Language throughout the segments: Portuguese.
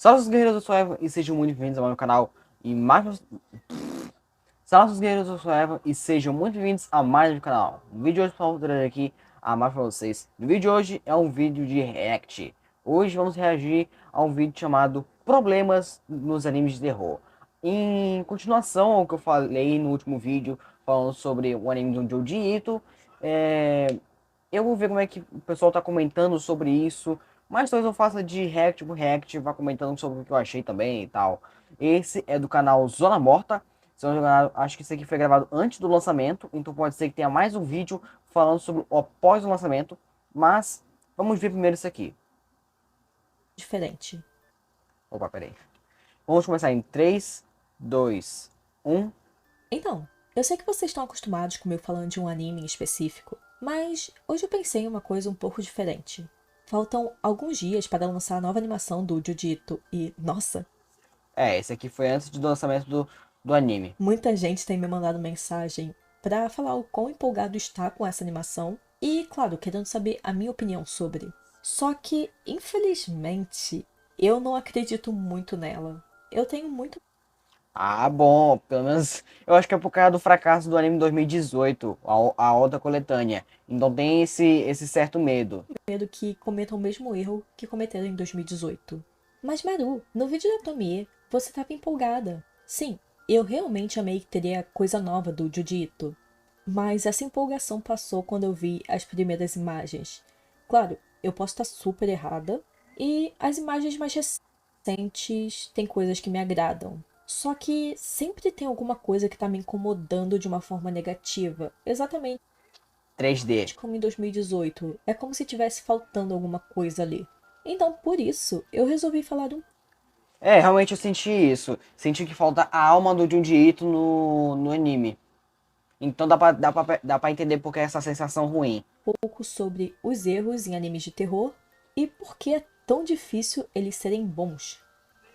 Salve os guerreiros, eu sou o Evan e sejam muito bem-vindos ao meu canal e mais... Salve os guerreiros, eu sou o Evan e sejam muito bem-vindos a mais um canal. No vídeo de hoje, pessoal, vou trazer aqui a mais pra vocês. No vídeo de hoje é um vídeo de react. Hoje vamos reagir a um vídeo chamado Problemas nos animes de terror. Em continuação ao que eu falei no último vídeo, falando sobre o anime do Junji Ito, eu vou ver como é que o pessoal tá comentando sobre isso. Mas talvez eu faça de react por react, vá comentando sobre o que eu achei também e tal. Esse é do canal Zona Morta. Acho que esse aqui foi gravado antes do lançamento, então pode ser que tenha mais um vídeo falando sobre o após o lançamento. Mas vamos ver primeiro isso aqui. Diferente. Opa, peraí. Vamos começar em 3, 2, 1. Então, eu sei que vocês estão acostumados comigo falando de um anime em específico, mas hoje eu pensei em uma coisa um pouco diferente. Faltam alguns dias para lançar a nova animação do Jujutsu e, nossa, Esse aqui foi antes do lançamento do anime. muita gente tem me mandado mensagem para falar o quão empolgado está com essa animação e, claro, querendo saber a minha opinião sobre. Só que, infelizmente, eu não acredito muito nela. Eu tenho muito Ah, bom, pelo menos eu acho que é por causa do fracasso do anime 2018, a outra coletânea. Então tem esse certo medo. medo que cometam o mesmo erro que cometeram em 2018. Mas Maru, no vídeo da Tomie, você estava empolgada. Sim, eu realmente amei que teria coisa nova do Jujutsu. Mas essa empolgação passou quando eu vi as primeiras imagens. Claro, eu posso estar super errada, e as imagens mais recentes têm coisas que me agradam. Só que sempre tem alguma coisa que está me incomodando de uma forma negativa. Exatamente 3D. como em 2018. É como se tivesse faltando alguma coisa ali. Então, por isso, eu resolvi falar um Realmente eu senti isso. Senti que falta a alma do Junji Ito no anime. Então dá pra entender porque é essa sensação ruim. pouco sobre os erros em animes de terror e por que é tão difícil eles serem bons.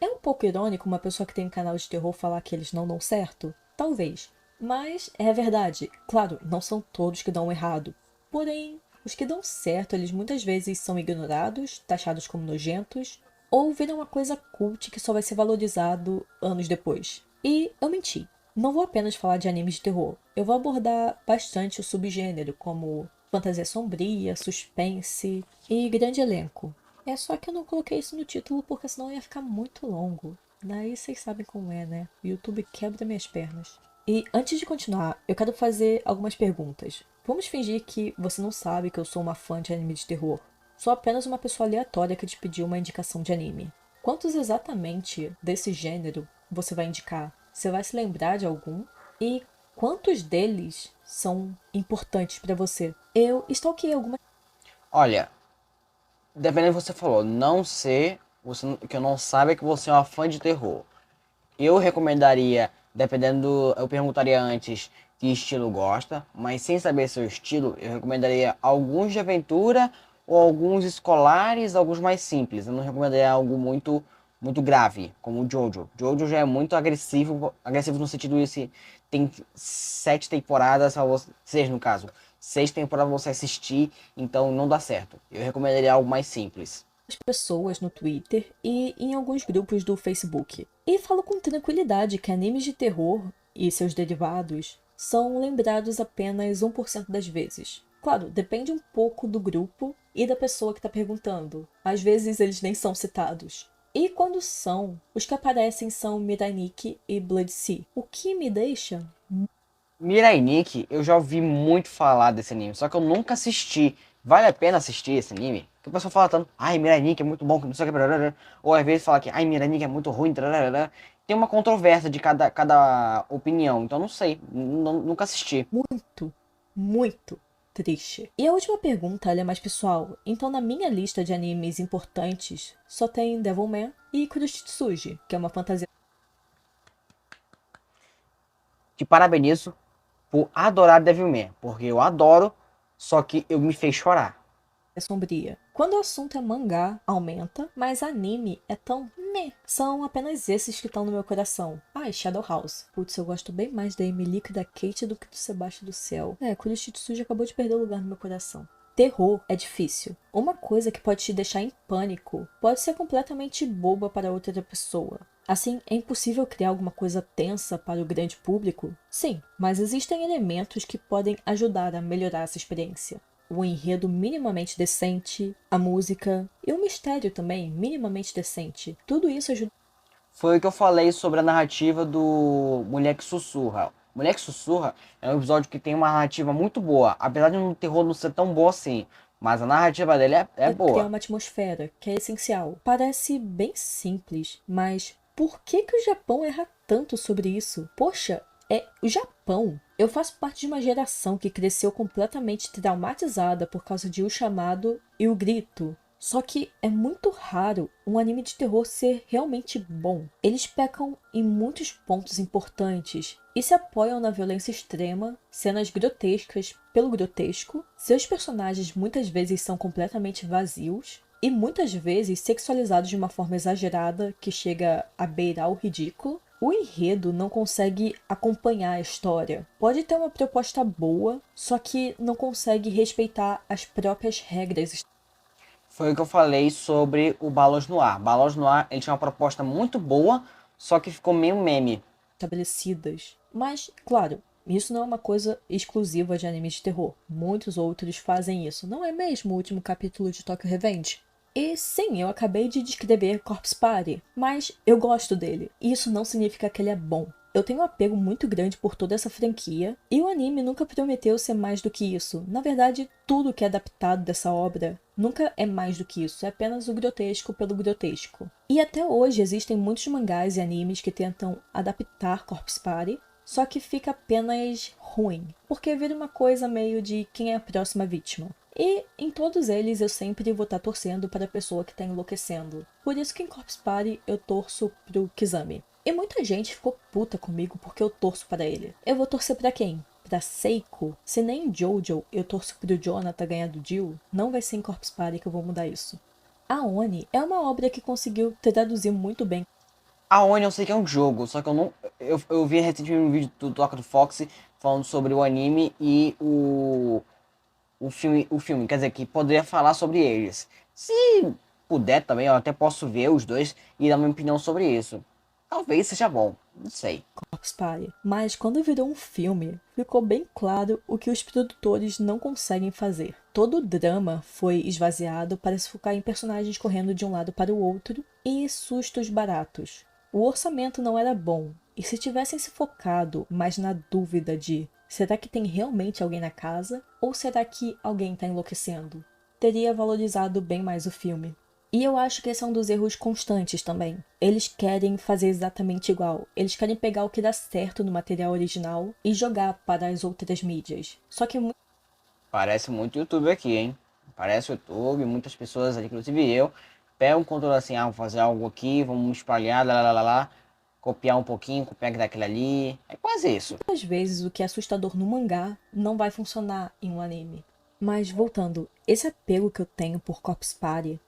É um pouco irônico uma pessoa que tem um canal de terror falar que eles não dão certo? Talvez. Mas é verdade. Claro, não são todos que dão errado. Porém, os que dão certo, eles muitas vezes são ignorados, taxados como nojentos, ou viram uma coisa cult que só vai ser valorizado anos depois. E eu menti. Não vou apenas falar de animes de terror. Eu vou abordar bastante o subgênero, como fantasia sombria, suspense e grande elenco. É só que eu não coloquei isso no título porque senão ia ficar muito longo. Daí vocês sabem como é, né? O YouTube quebra minhas pernas. E antes de continuar, eu quero fazer algumas perguntas. Vamos fingir que você não sabe que eu sou uma fã de anime de terror. Sou apenas uma pessoa aleatória que te pediu uma indicação de anime. Quantos exatamente desse gênero você vai indicar? Você vai se lembrar de algum? E quantos deles são importantes pra você? Eu stalkeei algumas Olha, dependendo do que você falou, não ser, que eu não saiba que você é uma fã de terror. Eu recomendaria, eu perguntaria antes que estilo gosta, mas sem saber seu estilo, eu recomendaria alguns de aventura ou alguns escolares, alguns mais simples. Eu não recomendaria algo muito grave, como o Jojo. Jojo já é muito agressivo, agressivo no sentido de se tem 7 temporadas, seis no caso, 6 temporadas pra você assistir, então não dá certo. Eu recomendaria algo mais simples. pessoas no Twitter e em alguns grupos do Facebook. E falo com tranquilidade que animes de terror e seus derivados são lembrados apenas 1% das vezes. Claro, depende um pouco do grupo e da pessoa que está perguntando. Às vezes eles nem são citados. E quando são, os que aparecem são Mirai Nikki e Blood Sea, o que me deixa Mirai Nikki, eu já ouvi muito falar desse anime, só que eu nunca assisti. Vale a pena assistir esse anime? Que o pessoal fala tanto, ai, Mirai Nikki é muito bom, que não sei o que, blá. Ou às vezes fala que, ai, Mirai Nikki é muito ruim, blá. Tem uma controvérsia de cada opinião, então não sei, nunca assisti. muito, muito triste. E a última pergunta, ela é mais pessoal. Então, na minha lista de animes importantes, só tem Devilman e Kuroshizuji, que é uma fantasia Te parabenizo por adorar Devilman, porque eu adoro, só que eu me fez chorar. sombria. Quando o assunto é mangá, aumenta, mas anime é tão meh. São apenas esses que estão no meu coração. Ah, e Shadow House. Putz, eu gosto bem mais da Emily e da Kate do que do Sebastião do Céu. Kuroshizuji acabou de perder o lugar no meu coração. Terror é difícil. Uma coisa que pode te deixar em pânico pode ser completamente boba para outra pessoa. Assim, é impossível criar alguma coisa tensa para o grande público? Sim, mas existem elementos que podem ajudar a melhorar essa experiência. O enredo minimamente decente, a música e o mistério também minimamente decente. Tudo isso ajuda. Foi o que eu falei sobre a narrativa do Mulher que Sussurra. Mulher que Sussurra é um episódio que tem uma narrativa muito boa, apesar de no terror não ser tão bom assim, mas a narrativa dele é Criar boa. uma atmosfera, que é essencial. Parece bem simples, mas por que que o Japão erra tanto sobre isso? Poxa, é o Japão. Eu faço parte de uma geração que cresceu completamente traumatizada por causa de O Chamado e O Grito. Só que é muito raro um anime de terror ser realmente bom. Eles pecam em muitos pontos importantes e se apoiam na violência extrema, cenas grotescas pelo grotesco, seus personagens muitas vezes são completamente vazios e muitas vezes sexualizados de uma forma exagerada que chega a beirar o ridículo. O enredo não consegue acompanhar a história. Pode ter uma proposta boa, só que não consegue respeitar as próprias regras. Foi o que eu falei sobre o Balos no Ar. Balos no Ar, ele tinha uma proposta muito boa, só que ficou meio meme. Estabelecidas. Mas, claro, isso não é uma coisa exclusiva de animes de terror. Muitos outros fazem isso. Não é mesmo o último capítulo de Tokyo Revenge? E sim, eu acabei de descrever Corpse Party, mas eu gosto dele. E isso não significa que ele é bom. Eu tenho um apego muito grande por toda essa franquia, e o anime nunca prometeu ser mais do que isso. Na verdade, tudo que é adaptado dessa obra nunca é mais do que isso, é apenas o grotesco pelo grotesco. E até hoje existem muitos mangás e animes que tentam adaptar Corpse Party, só que fica apenas ruim, porque vira uma coisa meio de quem é a próxima vítima. E em todos eles eu sempre vou estar torcendo para a pessoa que está enlouquecendo. Por isso que em Corpse Party eu torço pro Kizami. E muita gente ficou puta comigo porque eu torço para ele. Eu vou torcer para quem? Pra Seiko? Se nem em Jojo eu torço pro Jonathan ganhar do Jill, não vai ser em Corpse Party que eu vou mudar isso. A Oni é uma obra que conseguiu traduzir muito bem. A Oni eu sei que é um jogo, só que eu não. Eu vi recentemente um vídeo do Toca do Fox falando sobre o anime e o filme, quer dizer, que poderia falar sobre eles. Se puder também, eu até posso ver os dois e dar minha opinião sobre isso. Talvez seja bom, não sei. Corpse Party. Mas quando virou um filme, ficou bem claro o que os produtores não conseguem fazer. Todo o drama foi esvaziado para se focar em personagens correndo de um lado para o outro e sustos baratos. O orçamento não era bom, e se tivessem se focado mais na dúvida de será que tem realmente alguém na casa ou será que alguém está enlouquecendo, teria valorizado bem mais o filme. E eu acho que esse é um dos erros constantes também. Eles querem fazer exatamente igual. Eles querem pegar o que dá certo no material original e jogar para as outras mídias. Só que Parece muito YouTube aqui, hein? Parece YouTube, muitas pessoas, inclusive eu, pegam um controle assim, vou fazer algo aqui, vamos espalhar, lá, lá, lá, lá, copiar um pouquinho, copiar daquele ali. É quase isso. às vezes o que é assustador no mangá não vai funcionar em um anime. Mas voltando, esse apego que eu tenho por Corpse Party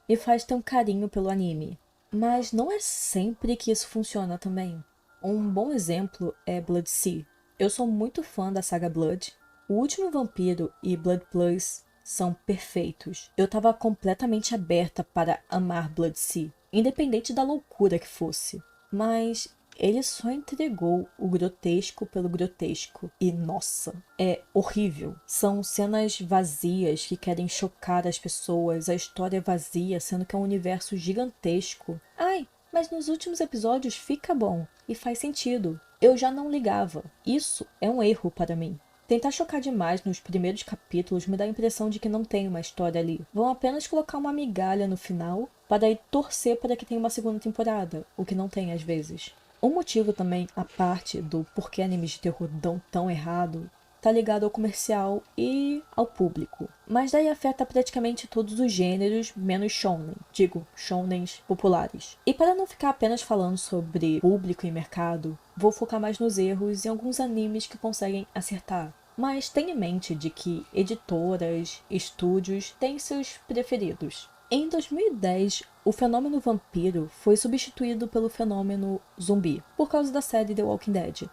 me faz ter um carinho pelo anime. Mas não é sempre que isso funciona também. Um bom exemplo é Blood Sea. Eu sou muito fã da saga Blood. O Último Vampiro e Blood Plus são perfeitos. Eu estava completamente aberta para amar Blood Sea, independente da loucura que fosse. Mas ele só entregou o grotesco pelo grotesco. E nossa, é horrível. São cenas vazias que querem chocar as pessoas, a história é vazia, sendo que é um universo gigantesco. Ai, mas nos últimos episódios fica bom e faz sentido. Eu já não ligava. Isso é um erro para mim. Tentar chocar demais nos primeiros capítulos me dá a impressão de que não tem uma história ali. Vão apenas colocar uma migalha no final para aí torcer para que tenha uma segunda temporada, o que não tem às vezes. Um motivo também, a parte do porquê animes de terror dão tão errado, tá ligado ao comercial e ao público. Mas daí afeta praticamente todos os gêneros, menos shounen. Digo, shounens populares. E para não ficar apenas falando sobre público e mercado, vou focar mais nos erros e alguns animes que conseguem acertar. Mas tenha em mente de que editoras, estúdios têm seus preferidos. Em 2010, o fenômeno vampiro foi substituído pelo fenômeno zumbi, por causa da série The Walking Dead.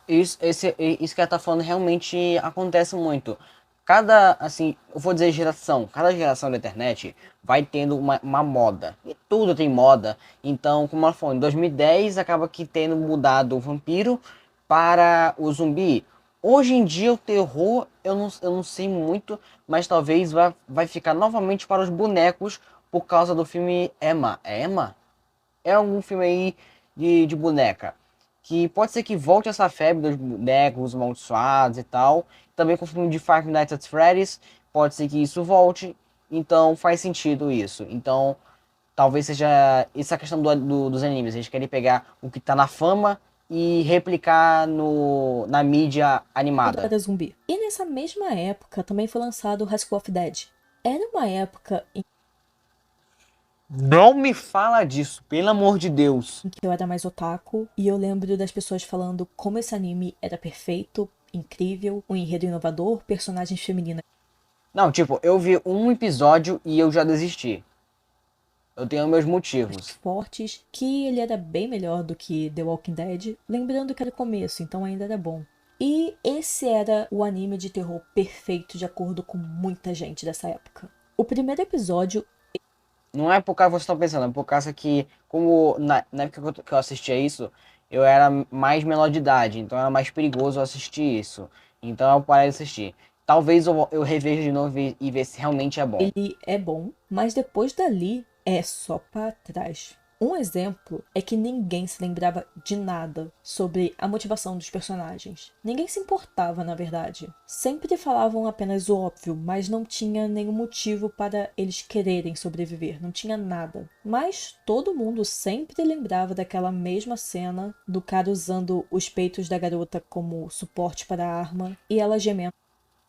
Isso que ela tá falando realmente acontece muito. assim, eu vou dizer cada geração da internet vai tendo uma moda. E tudo tem moda. Então, como ela falou, em 2010 acaba que tendo mudado o vampiro para o zumbi. Hoje em dia o terror, eu não sei muito, mas talvez vai ficar novamente para os bonecos por causa do filme Emma. É Emma? É algum filme aí de boneca. Que pode ser que volte essa febre dos bonecos amaldiçoados e tal. Também com o filme de Five Nights at Freddy's, pode ser que isso volte. Então faz sentido isso. Então talvez seja essa questão dos animes. Eles querem pegar o que tá na fama e replicar na mídia Tudo animada. era zumbi. E nessa mesma época também foi lançado High School of Dead. Era uma época em Não me fala disso, pelo amor de Deus. que eu era mais otaku, e eu lembro das pessoas falando como esse anime era perfeito, incrível, um enredo inovador, personagens femininas Não, tipo, eu vi um episódio e eu já desisti. Eu tenho meus motivos. fortes, que ele era bem melhor do que The Walking Dead, lembrando que era o começo, então ainda era bom. E esse era o anime de terror perfeito de acordo com muita gente dessa época. O primeiro episódio Não é por causa que vocês estão pensando, é por causa que, como na época que eu assistia isso, eu era mais menor de idade, então era mais perigoso eu assistir isso. Então eu parei de assistir. Talvez eu reveja de novo e ver se realmente é bom. ele é bom, mas depois dali é só pra trás. Um exemplo é que ninguém se lembrava de nada sobre a motivação dos personagens. Ninguém se importava, na verdade. Sempre falavam apenas o óbvio, mas não tinha nenhum motivo para eles quererem sobreviver, não tinha nada. Mas todo mundo sempre lembrava daquela mesma cena do cara usando os peitos da garota como suporte para a arma e ela gemendo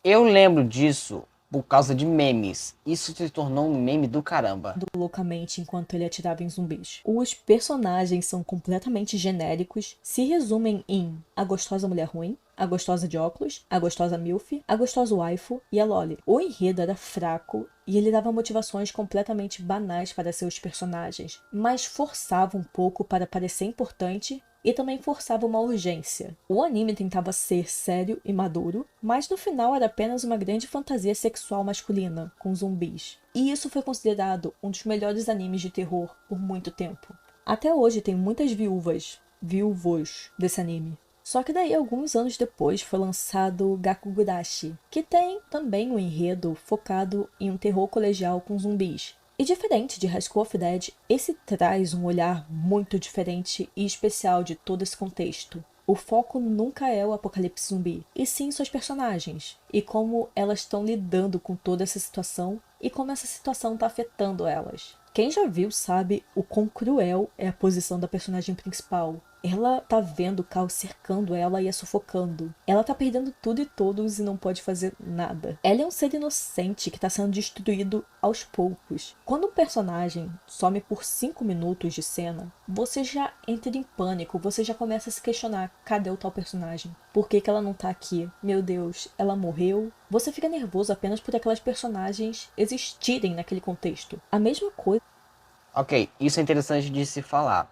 Eu lembro disso por causa de memes. Isso se tornou um meme do caramba. loucamente enquanto ele atirava em zumbis. Os personagens são completamente genéricos, se resumem em a gostosa mulher ruim, a gostosa de óculos, a gostosa milf, a gostosa waifu e a loli. O enredo era fraco e ele dava motivações completamente banais para seus personagens, mas forçava um pouco para parecer importante e também forçava uma urgência. O anime tentava ser sério e maduro, mas no final era apenas uma grande fantasia sexual masculina, com zumbis. E isso foi considerado um dos melhores animes de terror por muito tempo. Até hoje tem muitas viúvos desse anime. Só que daí, alguns anos depois, foi lançado Gakugurashi, que tem também um enredo focado em um terror colegial com zumbis. E diferente de High School of Dead, esse traz um olhar muito diferente e especial de todo esse contexto. O foco nunca é o apocalipse zumbi, e sim suas personagens, e como elas estão lidando com toda essa situação e como essa situação está afetando elas. Quem já viu sabe o quão cruel é a posição da personagem principal. Ela tá vendo o caos cercando ela e a sufocando. Ela tá perdendo tudo e todos e não pode fazer nada. Ela é um ser inocente que tá sendo destruído aos poucos. Quando um personagem some por 5 minutos de cena, você já entra em pânico, você já começa a se questionar: cadê o tal personagem? Por que ela não tá aqui? Meu Deus, ela morreu? Você fica nervoso apenas por aquelas personagens existirem naquele contexto. A mesma coisa Ok, isso é interessante de se falar.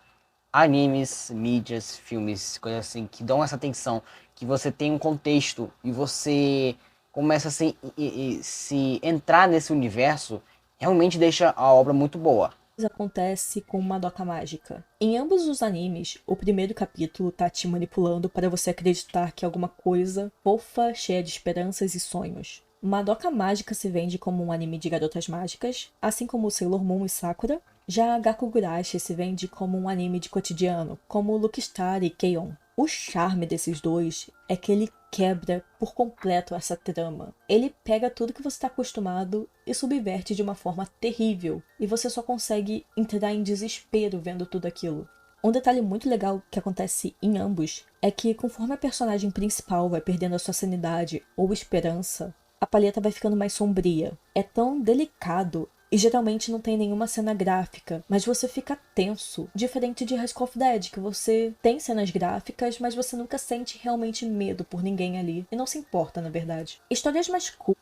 Animes, mídias, filmes, coisas assim, que dão essa atenção, que você tem um contexto e você começa a se entrar nesse universo, realmente deixa a obra muito boa. acontece com Madoka Mágica. Em ambos os animes, o primeiro capítulo tá te manipulando para você acreditar que alguma coisa fofa, cheia de esperanças e sonhos. Madoka Mágica se vende como um anime de garotas mágicas, assim como Sailor Moon e Sakura. Já Gakugurashi se vende como um anime de cotidiano, como Lucky Star e Keion. O charme desses dois é que ele quebra por completo essa trama. Ele pega tudo que você está acostumado e subverte de uma forma terrível, e você só consegue entrar em desespero vendo tudo aquilo. Um detalhe muito legal que acontece em ambos é que conforme a personagem principal vai perdendo a sua sanidade ou esperança, a paleta vai ficando mais sombria. É tão delicado e geralmente não tem nenhuma cena gráfica, mas você fica tenso, diferente de High School of Dead, que você tem cenas gráficas, mas você nunca sente realmente medo por ninguém ali, e não se importa, na verdade. Histórias mais curtas.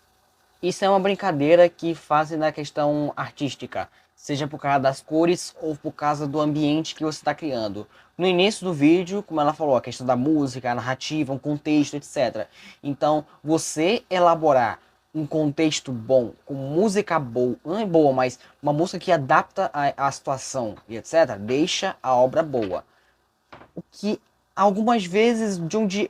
Isso é uma brincadeira que fazem na questão artística, seja por causa das cores ou por causa do ambiente que você está criando. No início do vídeo, como ela falou, a questão da música, a narrativa, um contexto, etc. Então, você elaborar um contexto bom, com música boa, não é boa, mas uma música que adapta a situação e etc., deixa a obra boa. O que algumas vezes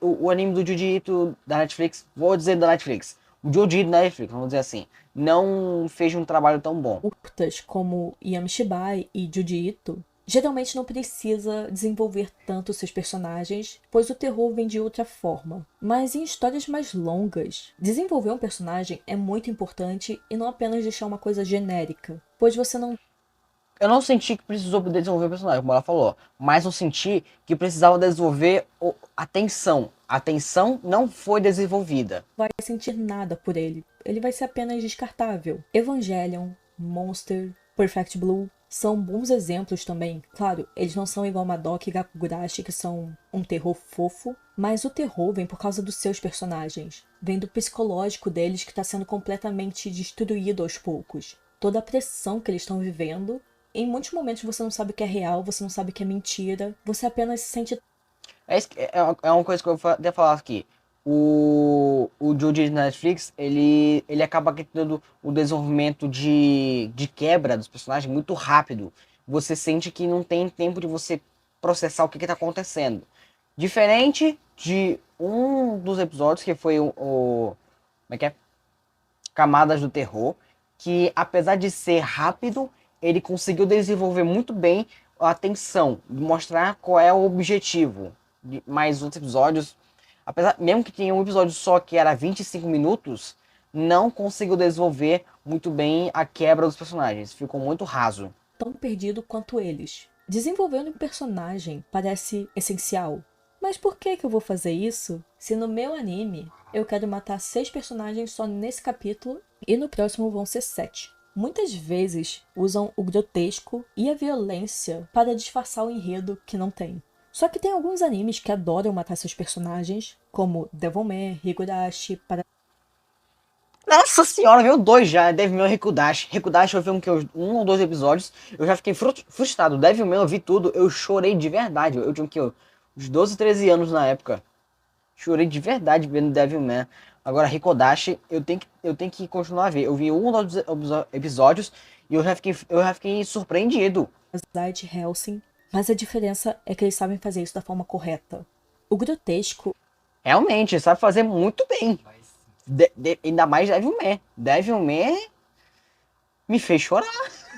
o anime do Jiu-Jitsu da Netflix, vou dizer da Netflix, o Jiu-Jitsu da Netflix, vamos dizer assim, não fez um trabalho tão bom. Curtas como Yamishibai e Jiu-Jitsu geralmente não precisa desenvolver tanto seus personagens, pois o terror vem de outra forma. Mas em histórias mais longas, desenvolver um personagem é muito importante e não apenas deixar uma coisa genérica, pois você não Eu não senti que precisou desenvolver o personagem, como ela falou, mas eu senti que precisava desenvolver a tensão. A tensão não foi desenvolvida. vai sentir nada por ele. Ele vai ser apenas descartável. Evangelion, Monster, Perfect Blue são bons exemplos também. Claro, eles não são igual Madoka e Gakugurashi, que são um terror fofo, mas o terror vem por causa dos seus personagens. Vem do psicológico deles que está sendo completamente destruído aos poucos. Toda a pressão que eles estão vivendo. Em muitos momentos você não sabe o que é real, você não sabe o que é mentira, você apenas se sente. É uma coisa que eu até falar aqui. O Jiu-Jitsu na Netflix, ele acaba tendo o desenvolvimento de quebra dos personagens muito rápido. Você sente que não tem tempo de você processar o que está acontecendo. Diferente de um dos episódios que foi como é que é? Camadas do Terror, que apesar de ser rápido, ele conseguiu desenvolver muito bem a tensão, mostrar qual é o objetivo. Mais outros episódios, apesar mesmo que tinha um episódio só que era 25 minutos, não conseguiu desenvolver muito bem a quebra dos personagens, ficou muito raso. Tão perdido quanto eles. Desenvolver um personagem parece essencial. Mas por que eu vou fazer isso se no meu anime eu quero matar 6 personagens só nesse capítulo e no próximo vão ser 7? Muitas vezes usam o grotesco e a violência para disfarçar o enredo que não tem. Só que tem alguns animes que adoram matar seus personagens, como Devilman, Higurashi, para Nossa senhora, veio dois já, Devilman e Rikudashi. Rikudashi eu vi um ou dois episódios, eu já fiquei frustrado. Devilman eu vi tudo, eu chorei de verdade. Eu tinha o quê? Uns 12, 13 anos na época. Chorei de verdade vendo Devilman. Agora, Rikodashi, eu tenho que continuar a ver. Eu vi um ou dois episódios e eu já fiquei surpreendido. Parasite Hellsing, mas a diferença é que eles sabem fazer isso da forma correta. O grotesco Realmente, sabe fazer muito bem. Ainda mais Devilman. Devilman me fez chorar.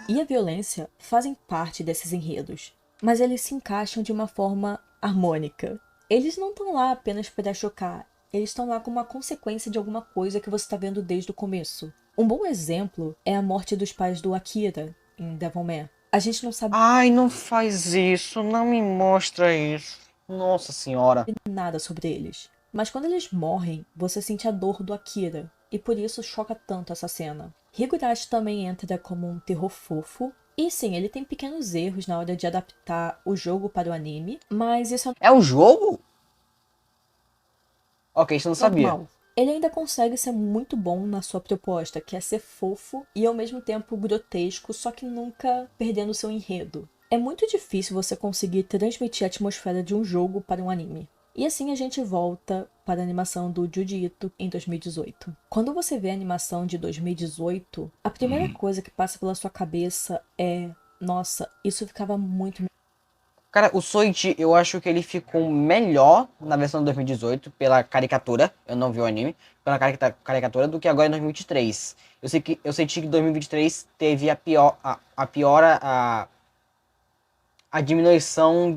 e a violência fazem parte desses enredos, mas eles se encaixam de uma forma harmônica. Eles não estão lá apenas para chocar, eles estão lá como uma consequência de alguma coisa que você está vendo desde o começo. Um bom exemplo é a morte dos pais do Akira em Devilman. A gente não sabe Ai, não faz isso, não me mostra isso. Nossa senhora. nada sobre eles, mas quando eles morrem, você sente a dor do Akira, e por isso choca tanto essa cena. Higurashi também entra como um terror fofo, e sim, ele tem pequenos erros na hora de adaptar o jogo para o anime, mas isso é É um jogo? Ok, isso eu não sabia. normal. Ele ainda consegue ser muito bom na sua proposta, que é ser fofo e ao mesmo tempo grotesco, só que nunca perdendo seu enredo. É muito difícil você conseguir transmitir a atmosfera de um jogo para um anime. E assim a gente volta para a animação do Jiu-Jitsu em 2018. Quando você vê a animação de 2018, a primeira coisa que passa pela sua cabeça é: nossa, isso ficava muito. Cara, o Soichi, eu acho que ele ficou melhor na versão de 2018 pela caricatura. Eu não vi o anime. Pela caricatura do que agora em 2023. Eu senti que 2023 teve a diminuição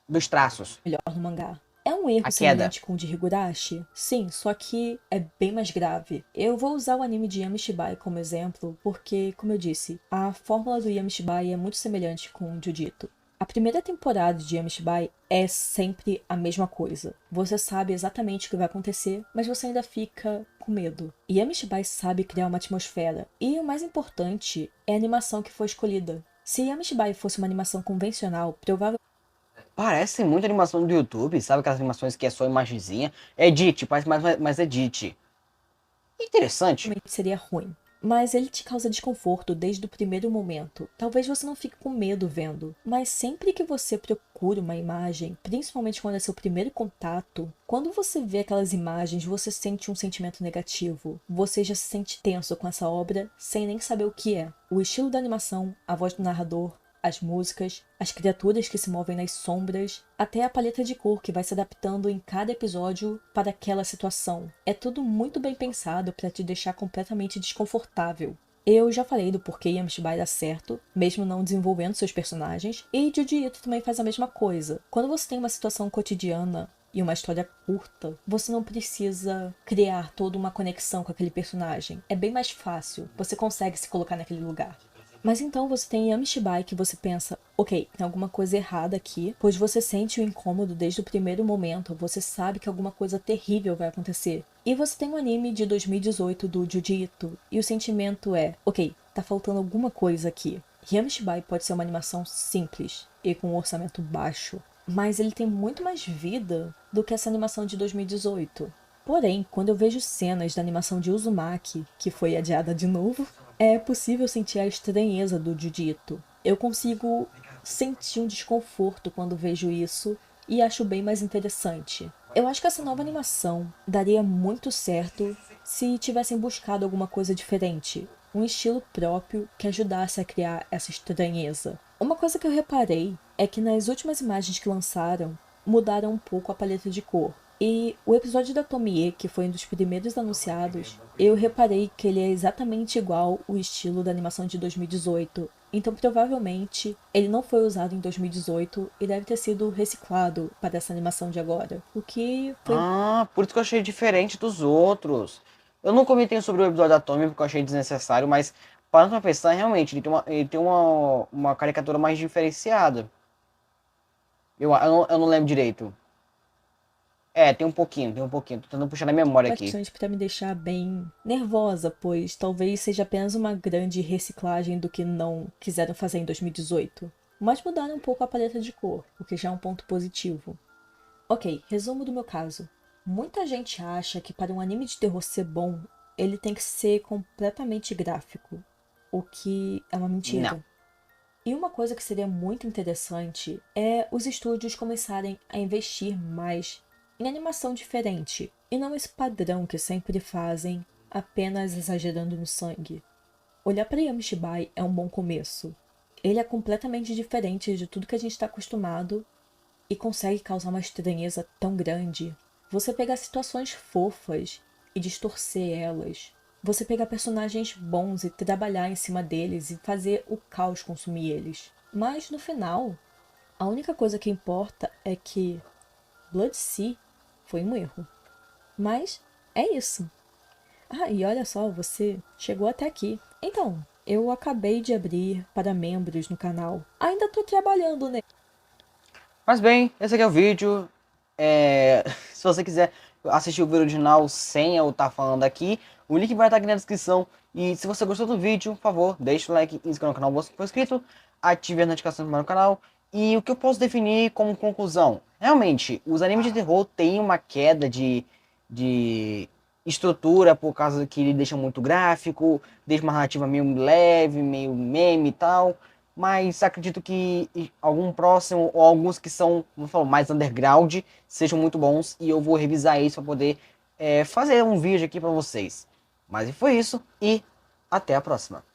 dos traços. Melhor no mangá. É um erro A queda. semelhante com o de Higurashi? Sim, só que é bem mais grave. Eu vou usar o anime de Yamishibai como exemplo, porque, como eu disse, a fórmula do Yamishibai é muito semelhante com o Jujutsu. A primeira temporada de Yamishibai é sempre a mesma coisa. Você sabe exatamente o que vai acontecer, mas você ainda fica com medo. E Yamishibai sabe criar uma atmosfera. E o mais importante é a animação que foi escolhida. Se Yamishibai fosse uma animação convencional, provavelmente Parece muito animação do YouTube, sabe? Aquelas animações que é só imagenzinha. Edit, parece mais edit. Interessante. seria ruim. Mas ele te causa desconforto desde o primeiro momento. Talvez você não fique com medo vendo, mas sempre que você procura uma imagem, principalmente quando é seu primeiro contato, quando você vê aquelas imagens, você sente um sentimento negativo. Você já se sente tenso com essa obra sem nem saber o que é. O estilo da animação, a voz do narrador, as músicas, as criaturas que se movem nas sombras, até a paleta de cor que vai se adaptando em cada episódio para aquela situação. É tudo muito bem pensado para te deixar completamente desconfortável. Eu já falei do porquê Yamishibai dá certo, mesmo não desenvolvendo seus personagens, e Junji Ito também faz a mesma coisa. Quando você tem uma situação cotidiana e uma história curta, você não precisa criar toda uma conexão com aquele personagem. É bem mais fácil, você consegue se colocar naquele lugar. Mas então você tem Yamishibai que você pensa, ok, tem alguma coisa errada aqui, pois você sente o incômodo desde o primeiro momento, você sabe que alguma coisa terrível vai acontecer. E você tem um anime de 2018 do Junji Ito, e o sentimento é, ok, tá faltando alguma coisa aqui. Yamishibai pode ser uma animação simples e com um orçamento baixo, mas ele tem muito mais vida do que essa animação de 2018. Porém, quando eu vejo cenas da animação de Uzumaki, que foi adiada de novo, é possível sentir a estranheza do Junji Ito. Eu consigo sentir um desconforto quando vejo isso e acho bem mais interessante. Eu acho que essa nova animação daria muito certo se tivessem buscado alguma coisa diferente, um estilo próprio que ajudasse a criar essa estranheza. Uma coisa que eu reparei é que nas últimas imagens que lançaram, mudaram um pouco a paleta de cor. E o episódio da Tomie, que foi um dos primeiros anunciados, eu reparei que ele é exatamente igual o estilo da animação de 2018. Então provavelmente ele não foi usado em 2018 e deve ter sido reciclado para essa animação de agora. O que foi... Ah, por isso que eu achei diferente dos outros. Eu não comentei sobre o episódio da Tommy porque eu achei desnecessário, mas parando pra pensar, realmente, ele tem uma caricatura mais diferenciada. Eu não lembro direito. É, tem um pouquinho. Tô tentando puxar na memória aqui. bastante para me deixar bem nervosa, pois talvez seja apenas uma grande reciclagem do que não quiseram fazer em 2018. Mas mudaram um pouco a paleta de cor, o que já é um ponto positivo. Ok, resumo do meu caso. Muita gente acha que para um anime de terror ser bom, ele tem que ser completamente gráfico, o que é uma Não. mentira. E uma coisa que seria muito interessante é os estúdios começarem a investir mais em animação diferente, e não esse padrão que sempre fazem, apenas exagerando no sangue. Olhar para Yamishibai é um bom começo. Ele é completamente diferente de tudo que a gente está acostumado e consegue causar uma estranheza tão grande. Você pegar situações fofas e distorcer elas. Você pegar personagens bons e trabalhar em cima deles e fazer o caos consumir eles. Mas no final, a única coisa que importa é que Blood Sea foi um erro. Mas é isso. Ah, e olha só, você chegou até aqui. Então, eu acabei de abrir para membros no canal. Ainda tô trabalhando, né? Mas bem, esse aqui é o vídeo. Se você quiser assistir o vídeo original sem eu estar falando aqui, o link vai estar aqui na descrição. E se você gostou do vídeo, por favor, deixe o like, inscreva no canal se for inscrito, ative as notificações para o canal. E o que eu posso definir como conclusão? Realmente, os animes de terror têm uma queda de estrutura por causa que ele deixa muito gráfico, deixa uma narrativa meio leve, meio meme e tal. Mas acredito que algum próximo ou alguns que são, como falou, mais underground sejam muito bons e eu vou revisar isso para poder fazer um vídeo aqui para vocês. Mas foi isso e até a próxima.